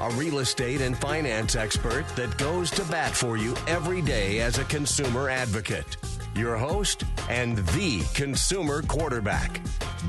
a real estate and finance expert that goes to bat for you every day as a consumer advocate. Your host and the consumer quarterback,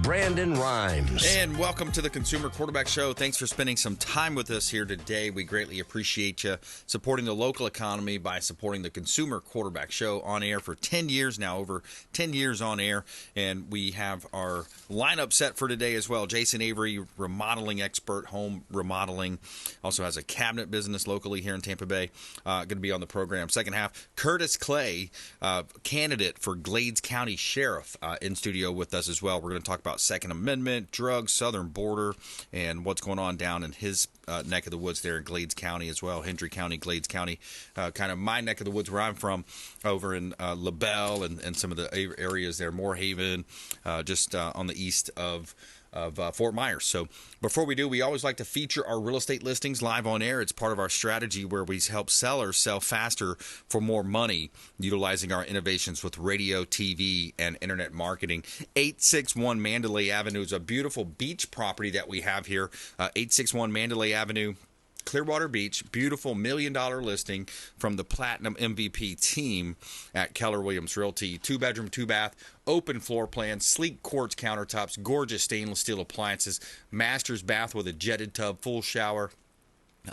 Brandon Rhymes. And welcome to the Consumer Quarterback Show. Thanks for spending some time with us here today. We greatly appreciate you supporting the local economy by supporting the Consumer Quarterback Show on air for 10 years now, over 10 years on air. And we have our lineup set for today as well. Jason Avery, remodeling expert, home remodeling, also has a cabinet business locally here in Tampa Bay, going to be on the program. Second half, Curtis Clay, candidate for Glades County Sheriff, in studio with us as well. We're going to talk about Second Amendment, drugs, southern border, and what's going on down in his neck of the woods there in Glades County as well. Hendry County, Glades County, kind of my neck of the woods where I'm from, over in LaBelle and some of the areas there, Moorhaven, just on the east of Fort Myers. So before we do, we always like to feature our real estate listings live on air. It's part of our strategy where we help sellers sell faster for more money, utilizing our innovations with radio, TV, and internet marketing. 861 Mandalay Avenue is a beautiful beach property that we have here. 861 Mandalay Avenue, Clearwater Beach, beautiful $1 million listing from the Platinum MVP team at Keller Williams Realty. 2-bedroom, 2-bath, open floor plan, sleek quartz countertops, gorgeous stainless steel appliances, master's bath with a jetted tub, full shower.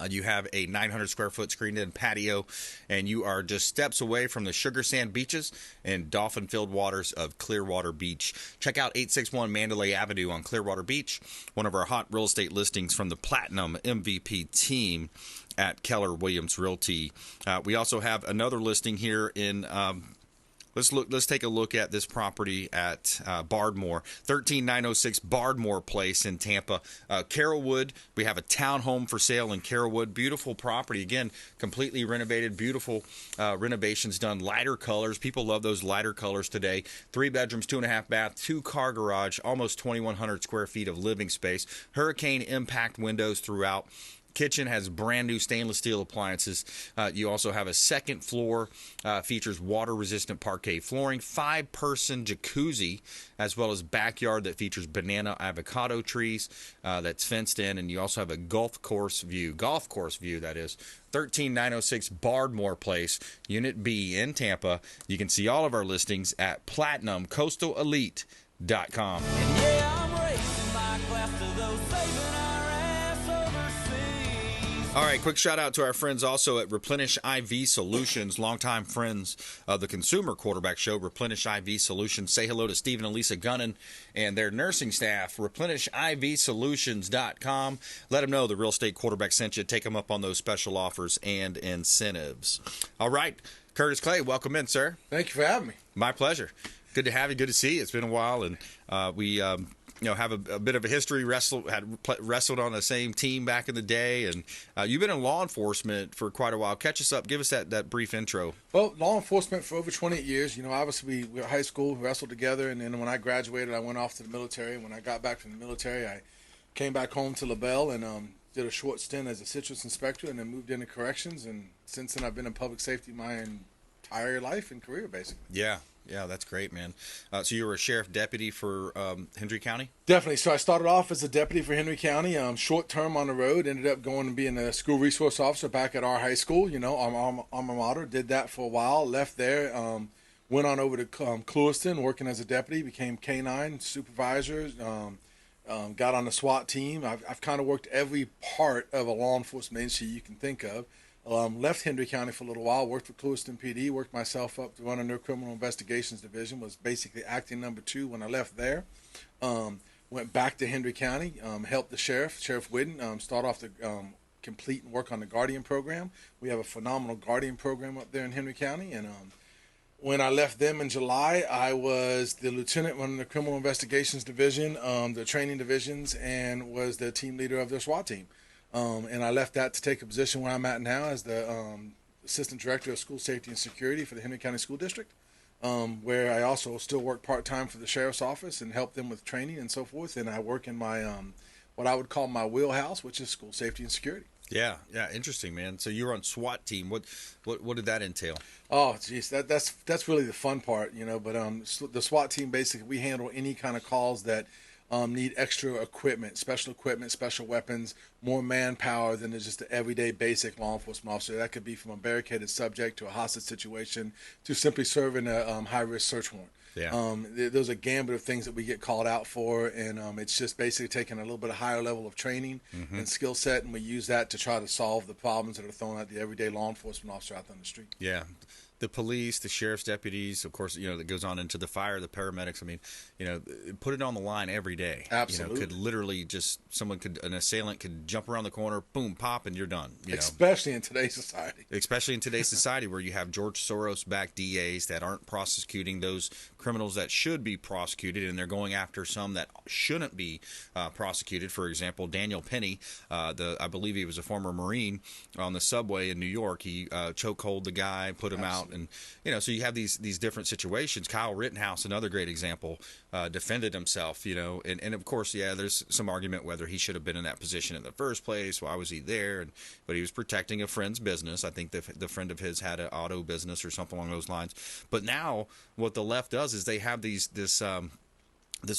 You have a 900 square foot screened-in patio, and you are just steps away from the sugar sand beaches and dolphin-filled waters of Clearwater Beach. Check out 861 Mandalay Avenue on Clearwater Beach, one of our hot real estate listings from the Platinum MVP team at Keller Williams Realty. We also have another listing here in Let's take a look at this property at Bardmore, 13906 Bardmore Place in Tampa. Carrollwood, we have a townhome for sale in Carrollwood. Beautiful property. Again, completely renovated, beautiful renovations done. Lighter colors. People love those lighter colors today. 3 bedrooms, 2.5 bath, 2-car garage, almost 2,100 square feet of living space. Hurricane impact windows throughout. Kitchen has brand new stainless steel appliances. You also have a second floor, features water-resistant parquet flooring, 5-person jacuzzi, as well as backyard that features banana avocado trees that's fenced in, and you also have a golf course view that is. 13906 Bardmore Place, Unit B in Tampa. You can see all of our listings at PlatinumCoastalElite.com. And yeah, I'm racing my class to those saving our ass overseas. All right, quick shout out to our friends also at Replenish IV Solutions, longtime friends of the Consumer Quarterback Show, Replenish IV Solutions. Say hello to Stephen and Lisa Gunnan and their nursing staff, ReplenishIVSolutions.com. Let them know the Real Estate Quarterback sent you. Take them up on those special offers and incentives. All right, Curtis Clay, welcome in, sir. Thank you for having me. My pleasure. Good to have you. Good to see you. It's been a while, and we have a bit of a history. Wrestled on the same team back in the day, and you've been in law enforcement for quite a while. Catch us up. Give us that brief intro. Well, law enforcement for over 20 years. Obviously we were high school, wrestled together, and then when I graduated, I went off to the military. When I got back from the military, I came back home to LaBelle and did a short stint as a citrus inspector, and then moved into corrections. And since then, I've been in public safety my entire life and career, basically. Yeah, that's great, man. So you were a sheriff deputy for Hendry County? Definitely. So I started off as a deputy for Hendry County, short term on the road, ended up going and being a school resource officer back at our high school, our alma mater. Did that for a while, left there, went on over to Clewiston, working as a deputy, became K-9 supervisor, got on the SWAT team. I've kind of worked every part of a law enforcement agency you can think of. Left Hendry County for a little while, worked for Clewiston PD, worked myself up to run their criminal investigations division, was basically acting number 2 when I left there. Went back to Hendry County, helped the Sheriff Whidden, start off the complete and work on the Guardian program. We have a phenomenal Guardian program up there in Hendry County. And when I left them in July, I was the lieutenant running the criminal investigations division, the training divisions, and was the team leader of their SWAT team. And I left that to take a position where I'm at now as the Assistant Director of School Safety and Security for the Hendry County School District, where I also still work part-time for the Sheriff's Office and help them with training and so forth. And I work in my what I would call my wheelhouse, which is school safety and security. Yeah, interesting, man. So you were on SWAT team. What did that entail? Oh, geez, that's really the fun part, But the SWAT team, basically, we handle any kind of calls that need extra equipment, special weapons, more manpower than is just the everyday basic law enforcement officer. That could be from a barricaded subject to a hostage situation to simply serving a high-risk search warrant. Yeah. There's a gambit of things that we get called out for, and it's just basically taking a little bit of higher level of training and skill set, and we use that to try to solve the problems that are thrown at the everyday law enforcement officer out there on the street. Yeah. The police, the sheriff's deputies, of course, that goes on into the fire, the paramedics. I mean, put it on the line every day. Absolutely. Could literally an assailant could jump around the corner, boom, pop, and you're done. Especially in today's society. Especially in today's society where you have George Soros-backed DAs that aren't prosecuting those criminals that should be prosecuted, and they're going after some that shouldn't be prosecuted. For example, Daniel Penny, I believe he was a former Marine on the subway in New York. He chokehold the guy, put him out. And so you have these different situations. Kyle Rittenhouse, another great example, defended himself. And of course, there's some argument whether he should have been in that position in the first place. Why was he there? But he was protecting a friend's business. I think the friend of his had an auto business or something along those lines. But now what the left does is they have this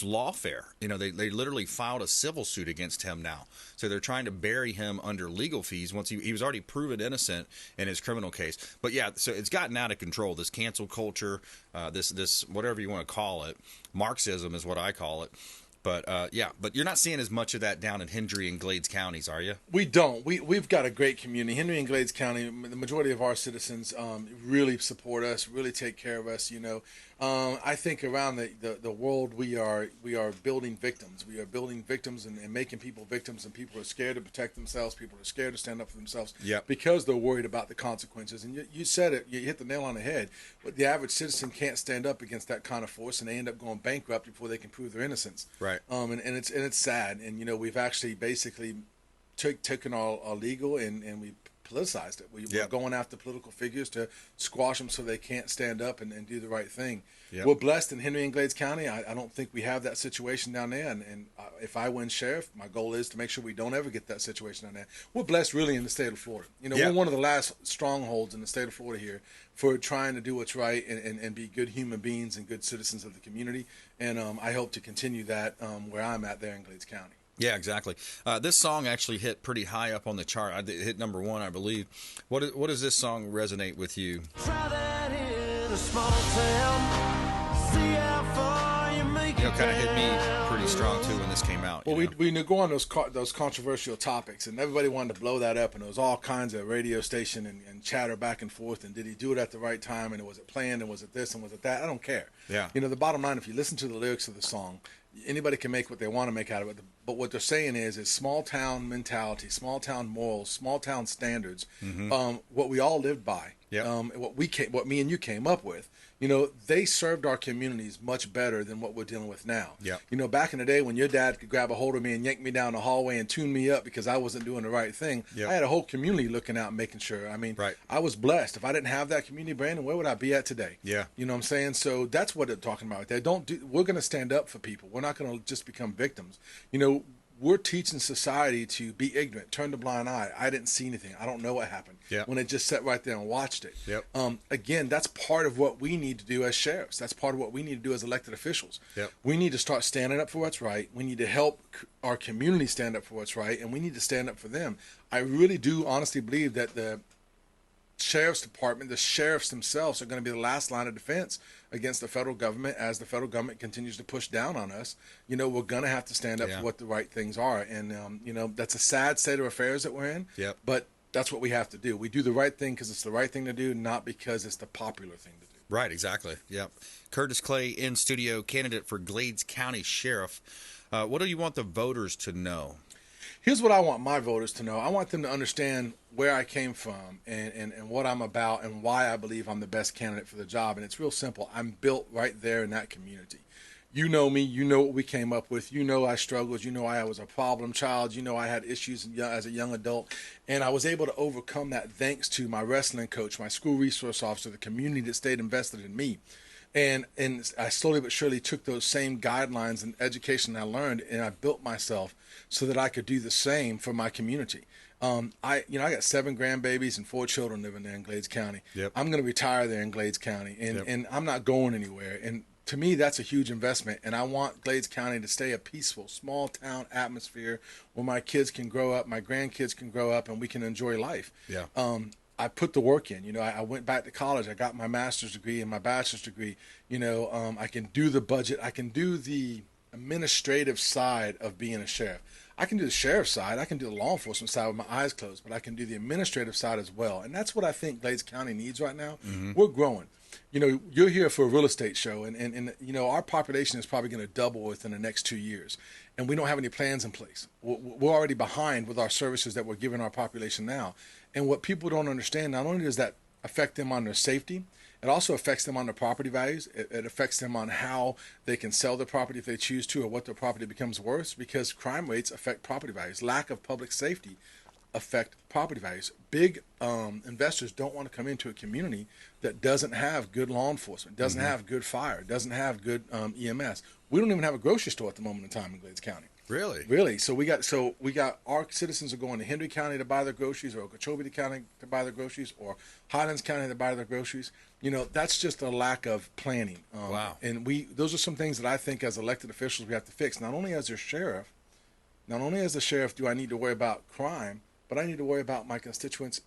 lawfare. They literally filed a civil suit against him now. So they're trying to bury him under legal fees once he was already proven innocent in his criminal case. But so it's gotten out of control. This cancel culture, this whatever you want to call it, Marxism is what I call it. But but you're not seeing as much of that down in Hendry and Glades counties, are you? We don't. We've got a great community. Hendry and Glades County, the majority of our citizens really support us, really take care of us. I think around the world we are building victims. We are building victims and making people victims, and people are scared to protect themselves. People are scared to stand up for themselves because they're worried about the consequences. And you said it. You hit the nail on the head. But the average citizen can't stand up against that kind of force, and they end up going bankrupt before they can prove their innocence. Right. And it's sad. And we've actually basically taken our legal and we politicized it. We're going after political figures to squash them so they can't stand up and do the right thing. Yep. We're blessed in Hendry and Glades County. I don't think we have that situation down there. And if I win sheriff, my goal is to make sure we don't ever get that situation down there. We're blessed really in the state of Florida. We're one of the last strongholds in the state of Florida here for trying to do what's right and be good human beings and good citizens of the community. And I hope to continue that where I'm at there in Glades County. Yeah, exactly. This song actually hit pretty high up on the chart. It hit number 1, I believe. What does this song resonate with you? In a small town, see how far you make it kind of hit me pretty strong too when this came out. Well, we go on those controversial topics, and everybody wanted to blow that up, and there was all kinds of radio station and chatter back and forth. And did he do it at the right time? And was it planned? And was it this? And was it that? I don't care. Yeah. The bottom line, if you listen to the lyrics of the song, anybody can make what they want to make out of it. But what they're saying is small town mentality, small town morals, small town standards. What we all lived by. What me and you came up with. They served our communities much better than what we're dealing with now. Back in the day when your dad could grab a hold of me and yank me down the hallway and tune me up because I wasn't doing the right thing, I had a whole community looking out and making sure. I was blessed. If I didn't have that community, Brandon, where would I be at today? Yeah. You know what I'm saying? So that's what they're talking about right there. We're going to stand up for people. We're not going to just become victims. We're teaching society to be ignorant, turn the blind eye. I didn't see anything. I don't know what happened. When it just sat right there and watched it. Again, that's part of what we need to do as sheriffs. That's part of what we need to do as elected officials. We need to start standing up for what's right. We need to help our community stand up for what's right, and we need to stand up for them. I really do honestly believe that the sheriff's department, the sheriffs themselves, are going to be the last line of defense against the federal government as the federal government continues to push down on us. We're going to have to stand up for what the right things are. And, that's a sad state of affairs that we're in. But that's what we have to do. We do the right thing because it's the right thing to do, not because it's the popular thing to do. Right, exactly. Yep. Curtis Clay in studio, candidate for Glades County Sheriff. What do you want the voters to know? Here's what I want my voters to know. I want them to understand where I came from and what I'm about and why I believe I'm the best candidate for the job. And it's real simple. I'm built right there in that community. You know me. You know what we came up with. You know I struggled. You know I was a problem child. You know I had issues as a young adult. And I was able to overcome that thanks to my wrestling coach, my school resource officer, the community that stayed invested in me. And I slowly but surely took those same guidelines and education I learned, and I built myself so that I could do the same for my community. I got 7 grandbabies and 4 children living there in Glades County. I'm going to retire there in Glades County, and I'm not going anywhere. And to me, that's a huge investment, and I want Glades County to stay a peaceful, small town atmosphere where my kids can grow up, my grandkids can grow up, and we can enjoy life. Yeah. I put the work in. I went back to college. I got my master's degree and my bachelor's degree. I can do the budget. I can do the administrative side of being a sheriff. I can do the sheriff's side. I can do the law enforcement side with my eyes closed, but I can do the administrative side as well. And that's what I think Glades County needs right now. Mm-hmm. We're growing. You're here for a real estate show, and our population is probably going to double within the next 2 years, and we don't have any plans in place. We're already behind with our services that we're giving our population now. And what people don't understand, not only does that affect them on their safety, it also affects them on their property values. It affects them on how they can sell their property if they choose to, or what their property becomes worth, because crime rates affect property values. Lack of public safety affect property values. Big investors don't want to come into a community that doesn't have good law enforcement, doesn't have good fire, doesn't have good EMS. We don't even have a grocery store at the moment in time in Glades County. Really. So we got our citizens are going to Henry County to buy their groceries, or Okeechobee County to buy their groceries, or Highlands County to buy their groceries. That's just a lack of planning. Wow. And those are some things that I think as elected officials we have to fix. Not only as the sheriff do I need to worry about crime, but I need to worry about my constituents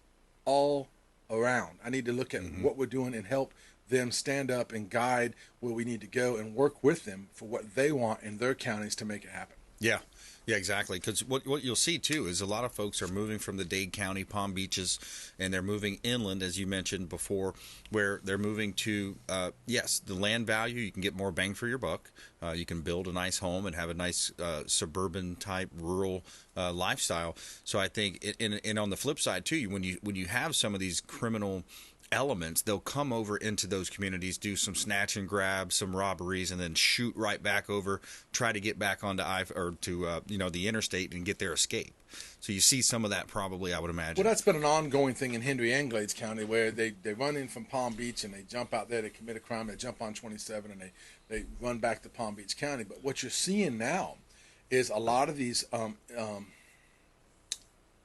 all around. I need to look at what we're doing and help them stand up and guide where we need to go and work with them for what they want in their counties to make it happen. Yeah, exactly. Because what you'll see, too, is a lot of folks are moving from the Dade County, Palm Beaches, and they're moving inland, as you mentioned before, where they're moving to, the land value. You can get more bang for your buck. You can build a nice home and have a nice suburban-type rural lifestyle. So I think, and on the flip side, too, when you have some of these criminal elements, they'll come over into those communities, do some snatch and grab, some robberies, and then shoot right back over, try to get back onto the interstate and get their escape. So you see some of that probably, I would imagine. Well, that's been an ongoing thing in Henry and Glades County, where they run in from Palm Beach and they jump out there, they commit a crime, they jump on 27 and they run back to Palm Beach County. But what you're seeing now is a lot of these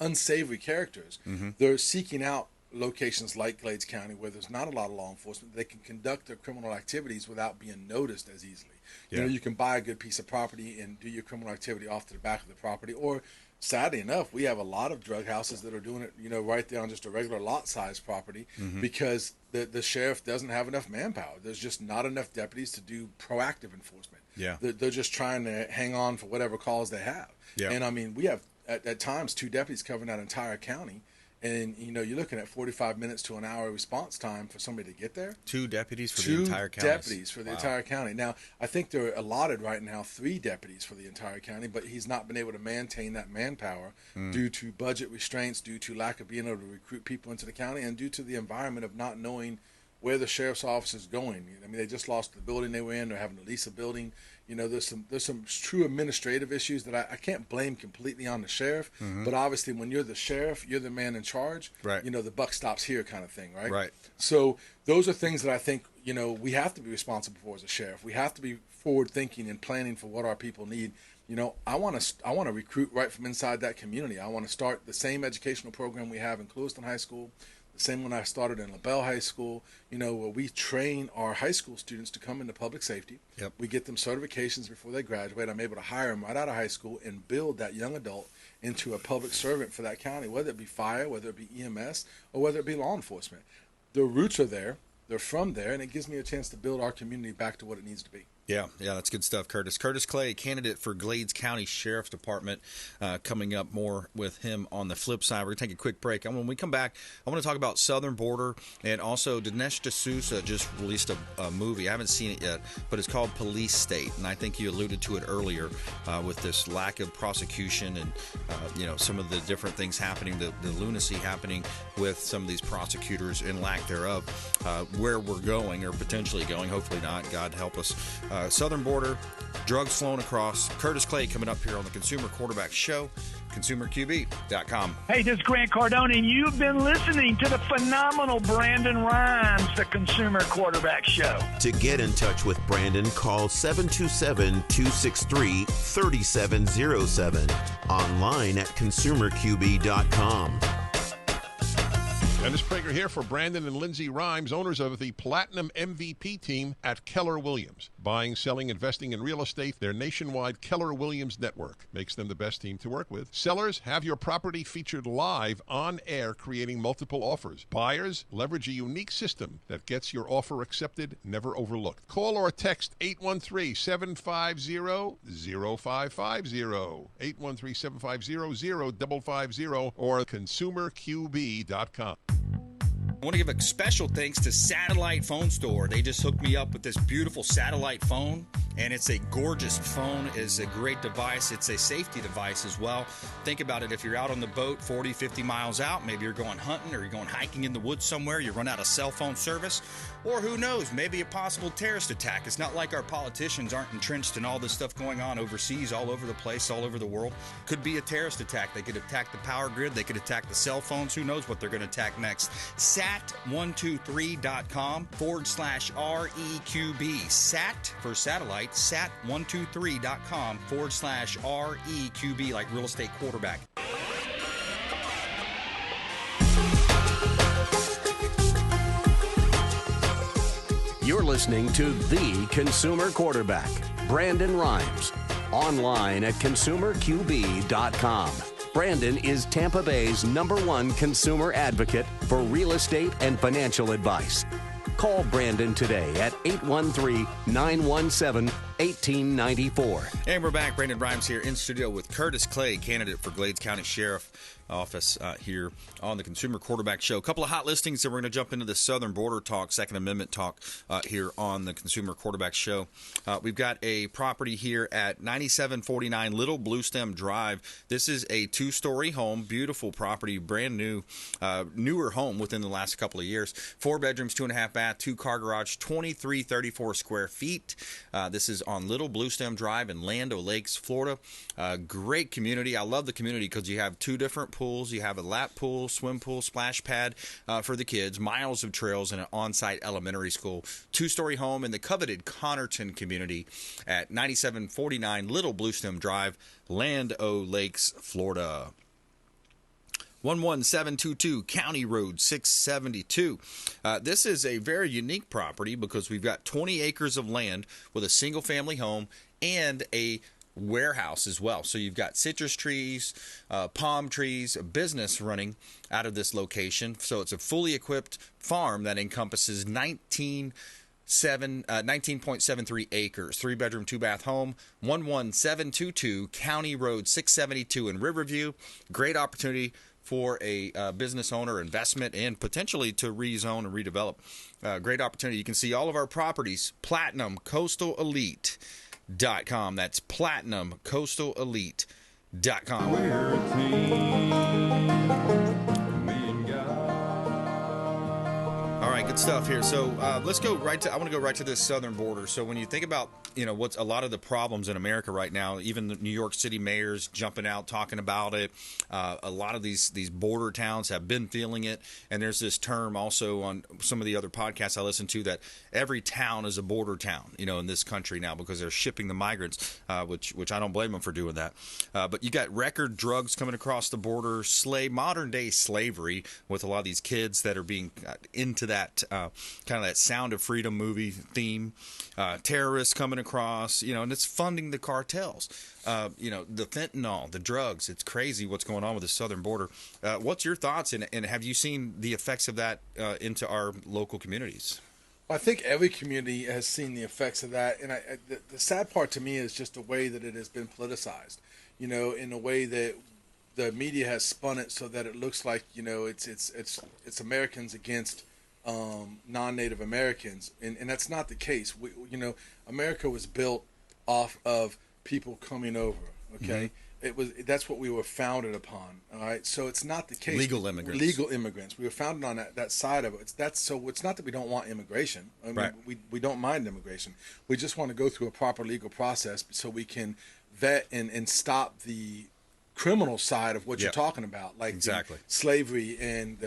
unsavory characters. They're seeking out locations like Glades County where there's not a lot of law enforcement. They can conduct their criminal activities without being noticed as easily. You can buy a good piece of property and do your criminal activity off to the back of the property, or sadly enough, we have a lot of drug houses that are doing it, right there on just a regular lot size property because the sheriff doesn't have enough manpower. There's just not enough deputies to do proactive enforcement. They're just trying to hang on for whatever calls they have. And I mean, we have at times 2 deputies covering that entire county. And, you're looking at 45 minutes to an hour response time for somebody to get there. 2 deputies for the entire county. 2 deputies for the entire county. Now, I think they're allotted right now 3 deputies for the entire county, but he's not been able to maintain that manpower due to budget restraints, due to lack of being able to recruit people into the county, and due to the environment of not knowing where the sheriff's office is going. I mean, they just lost the building they were in. They're having to lease a building. There's some true administrative issues that I can't blame completely on the sheriff, but obviously when you're the sheriff, you're the man in charge. Right. The buck stops here kind of thing, right? Right. So those are things that I think, we have to be responsible for as a sheriff. We have to be forward thinking and planning for what our people need. I want to recruit right from inside that community. I want to start the same educational program we have in Clewiston High School, the same one I started in LaBelle High School, where we train our high school students to come into public safety. Yep. We get them certifications before they graduate. I'm able to hire them right out of high school and build that young adult into a public servant for that county, whether it be fire, whether it be EMS, or whether it be law enforcement. Their roots are there. They're from there, and it gives me a chance to build our community back to what it needs to be. Yeah, that's good stuff, Curtis. Curtis Clay, candidate for Glades County Sheriff's Department. Coming up more with him on the flip side. We're going to take a quick break. And when we come back, I want to talk about Southern Border, and also Dinesh D'Souza just released a movie. I haven't seen it yet, but it's called Police State, and I think you alluded to it earlier with this lack of prosecution and some of the different things happening, the lunacy happening with some of these prosecutors and lack thereof, where we're going or potentially going. Hopefully not. God help us. Southern Border, drugs flowing across. Curtis Clay coming up here on the Consumer Quarterback Show, consumerqb.com. Hey, this is Grant Cardone, and you've been listening to the phenomenal Brandon Rhymes, the Consumer Quarterback Show. To get in touch with Brandon, call 727-263-3707. Online at consumerqb.com. Dennis Prager here for Brandon and Lindsay Rhymes, owners of the Platinum MVP team at Keller Williams. Buying, selling, investing in real estate, their nationwide Keller Williams network makes them the best team to work with. Sellers, have your property featured live on air, creating multiple offers. Buyers, leverage a unique system that gets your offer accepted, never overlooked. Call or text 813-750-0550, 813-750-0550, or consumerqb.com. I want to give a special thanks to Satellite Phone Store. They just hooked me up with this beautiful satellite phone, and it's a gorgeous phone. It's a great device. It's a safety device as well. Think about it. If you're out on the boat 40, 50 miles out, maybe you're going hunting or you're going hiking in the woods somewhere, you run out of cell phone service, or who knows, maybe a possible terrorist attack. It's not like our politicians aren't entrenched in all this stuff going on overseas, all over the place, all over the world. Could be a terrorist attack. They could attack the power grid. They could attack the cell phones. Who knows what they're going to attack next. Sat123.com/REQB. Sat for satellite. Sat123.com/REQB, like real estate quarterback. You're listening to The Consumer Quarterback, Brandon Rhymes. Online at consumerqb.com. Brandon is Tampa Bay's #1 consumer advocate for real estate and financial advice. Call Brandon today at 813-917-1894. And we're back. Brandon Rhymes here in studio with Curtis Clay, candidate for Glades County Sheriff Office here on the Consumer Quarterback Show. A couple of hot listings, and we're going to jump into the Southern Border talk, Second Amendment talk here on the Consumer Quarterback Show. We've got a property here at 9749 Little Bluestem Drive. This is a two-story home, beautiful property, brand new, newer home within the last couple of years. 4 bedrooms, 2.5 bath, 2-car garage, 2334 square feet. This is on Little Bluestem Drive in Land O'Lakes, Florida. Great community. I love the community because you have 2 different pools. You have a lap pool, swim pool, splash pad for the kids, miles of trails, and an on-site elementary school. 2-story home in the coveted Connerton community at 9749 Little Bluestem Drive, Land O'Lakes, Florida. 11722 County Road 672. This is a very unique property because we've got 20 acres of land with a single-family home and a warehouse as well. So you've got citrus trees, palm trees, a business running out of this location. So it's a fully equipped farm that encompasses 19.73 acres, 3-bedroom, 2-bath home, 11722 County Road 672 in Riverview. Great opportunity for a business owner, investment, and potentially to rezone and redevelop. Great opportunity. You can see all of our properties, Platinum Coastal Elite.com. That's Platinum Coastal Elite.com. We're a team. All right, good stuff here. So let's go right to. I want to go right to this southern border. So when you think about, what's a lot of the problems in America right now, even the New York City mayors jumping out talking about it. A lot of these border towns have been feeling it, and there's this term also on some of the other podcasts I listen to that every town is a border town, in this country now because they're shipping the migrants, which I don't blame them for doing that. But you got record drugs coming across the border, modern day slavery with a lot of these kids that are being into that kind of that Sound of Freedom movie theme, terrorists coming across, and it's funding the cartels. The fentanyl, the drugs, it's crazy what's going on with the southern border. What's your thoughts, and have you seen the effects of that into our local communities? Well, I think every community has seen the effects of that, and the sad part to me is just the way that it has been politicized, in a way that the media has spun it so that it looks like, it's Americans against non-Native Americans, and that's not the case. America was built off of people coming over. Okay, that's what we were founded upon. All right, so it's not the case. Legal immigrants. We were founded on that side of it. So it's not that we don't want immigration. I mean, right. We don't mind immigration. We just want to go through a proper legal process so we can vet and stop the criminal side of what you're talking about, like exactly slavery and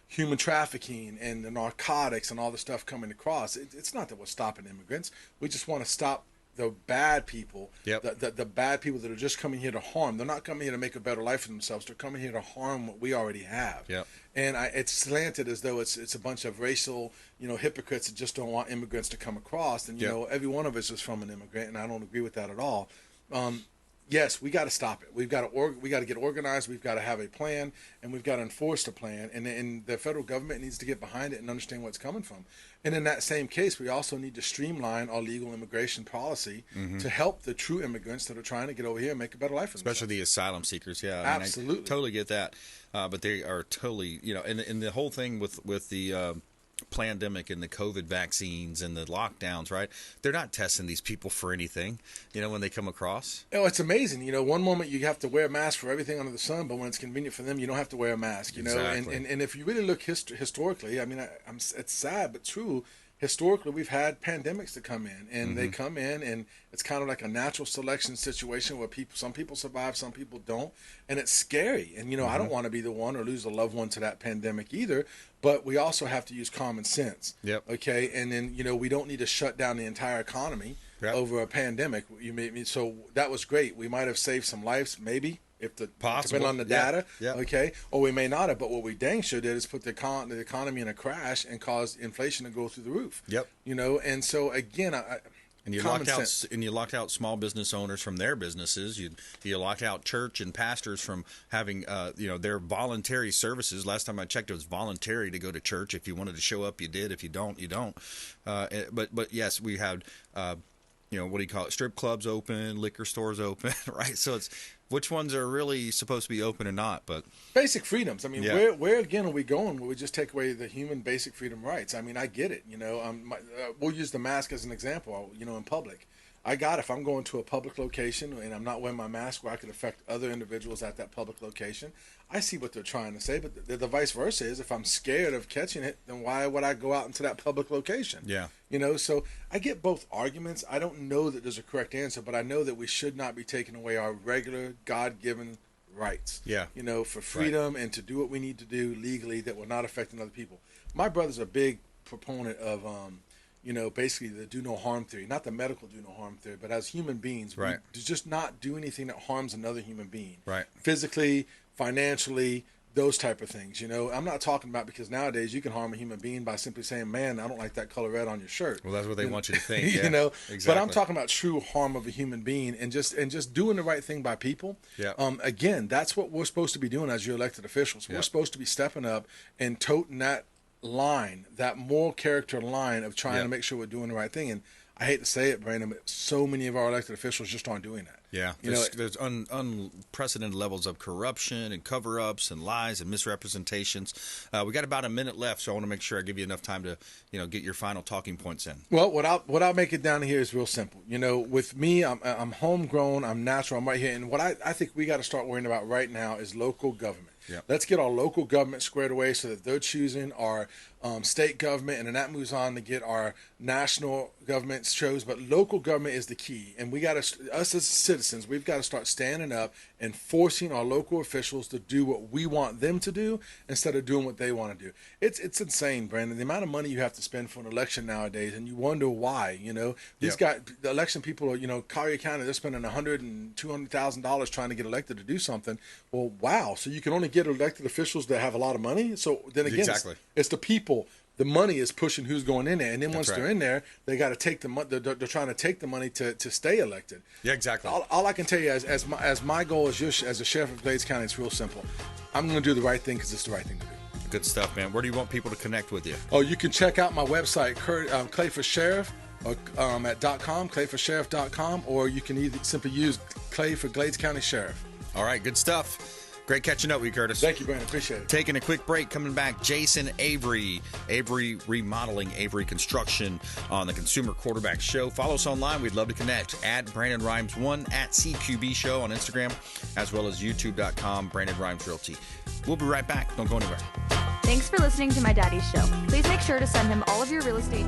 human trafficking and the narcotics and all the stuff coming across. It's not that we're stopping immigrants. We just want to stop the bad people, Yep. the bad people that are just coming here to harm. They're not coming here to make a better life for themselves. They're coming here to harm what we already have. Yep. And it's slanted as though it's a bunch of racial, hypocrites that just don't want immigrants to come across. And, Yep. every one of us is from an immigrant, and I don't agree with that at all. Yes, we got to stop it. We got to get organized. We've got to have a plan, and we've got to enforce the plan. And the federal government needs to get behind it and understand where it's coming from. And in that same case, we also need to streamline our legal immigration policy to help the true immigrants that are trying to get over here and make a better life for themselves. Especially the asylum seekers, yeah. Absolutely. I totally get that. But they are totally, and the whole thing with the pandemic and the COVID vaccines and the lockdowns, right? They're not testing these people for anything, when they come across. Oh, it's amazing. One moment you have to wear a mask for everything under the sun, but when it's convenient for them, you don't have to wear a mask, Exactly. And if you really look historically, I mean, it's sad but true. Historically, we've had pandemics that come in, and they come in, and it's kind of like a natural selection situation where some people survive, some people don't, and it's scary. And I don't want to be the one or lose a loved one to that pandemic either. But we also have to use common sense. Yep. Okay, and then we don't need to shut down the entire economy over a pandemic. So that was great. We might have saved some lives, maybe. If depending on the data, okay, or we may not have. But what we dang sure did is put the economy in a crash and cause inflation to go through the roof. Yep. And so again, and you locked out small business owners from their businesses. You locked out church and pastors from having their voluntary services. Last time I checked, it was voluntary to go to church. If you wanted to show up, you did. If you don't, you don't. But yes, we had what do you call it? Strip clubs open, liquor stores open, right? So it's which ones are really supposed to be open or not, but basic freedoms. I mean, where again are we going where we just take away the human basic freedom rights? I mean, I get it. We'll use the mask as an example. In public, if I'm going to a public location and I'm not wearing my mask where I could affect other individuals at that public location, I see what they're trying to say. But the vice versa is, if I'm scared of catching it, then why would I go out into that public location? Yeah. So I get both arguments. I don't know that there's a correct answer, but I know that we should not be taking away our regular God-given rights. Yeah. For freedom and to do what we need to do legally that will not affect other people. My brother's a big proponent of basically the do no harm theory, not the medical do no harm theory, but as human beings, we just not do anything that harms another human being. Right. Physically, financially, those type of things. I'm not talking about, because nowadays you can harm a human being by simply saying, man, I don't like that color red on your shirt. Well, that's what they want you to think. Exactly. But I'm talking about true harm of a human being and just doing the right thing by people. Yeah. Again, that's what we're supposed to be doing as your elected officials. We're supposed to be stepping up and toting that line, that moral character line of trying to make sure we're doing the right thing. And I hate to say it, Brandon, but so many of our elected officials just aren't doing that. Yeah, there's unprecedented levels of corruption and cover-ups and lies and misrepresentations. We got about a minute left, so I want to make sure I give you enough time to, get your final talking points in. Well, what I'll make it down here is real simple. With me, I'm homegrown, I'm natural, I'm right here, and what I think we got to start worrying about right now is local government. Yep. Let's get our local government squared away so that they're choosing our state government, and then that moves on to get our national government chose. But local government is the key, and us as citizens, we've got to start standing up and forcing our local officials to do what we want them to do instead of doing what they want to do. It's insane, Brandon, the amount of money you have to spend for an election nowadays, and you wonder why. These guys, the election people, Collier County, they're spending $100,000 and $200,000 trying to get elected to do something. Well, wow! So you can only get elected officials that have a lot of money. So then again, it's the people. The money is pushing who's going in there, and then once they're in there, they got to take the money. They're trying to take the money to stay elected. Yeah, exactly. All I can tell you as my goal as a sheriff of Glades County, it's real simple. I'm going to do the right thing because it's the right thing to do. Good stuff, man. Where do you want people to connect with you? Oh, you can check out my website, Clay for Sheriff, at .com, clayforsheriff.com, or you can either simply use Clay for Glades County Sheriff. All right, good stuff. Great catching up with you, Curtis. Thank you, Brandon. Appreciate it. Taking a quick break, coming back, Jason Avery Remodeling, Avery Construction on the Consumer Quarterback Show. Follow us online. We'd love to connect at Brandon Rhymes 1, at CQB Show on Instagram, as well as youtube.com, Brandon Rhymes Realty. We'll be right back. Don't go anywhere. Thanks for listening to My Daddy's Show. Please make sure to send him all of your real estate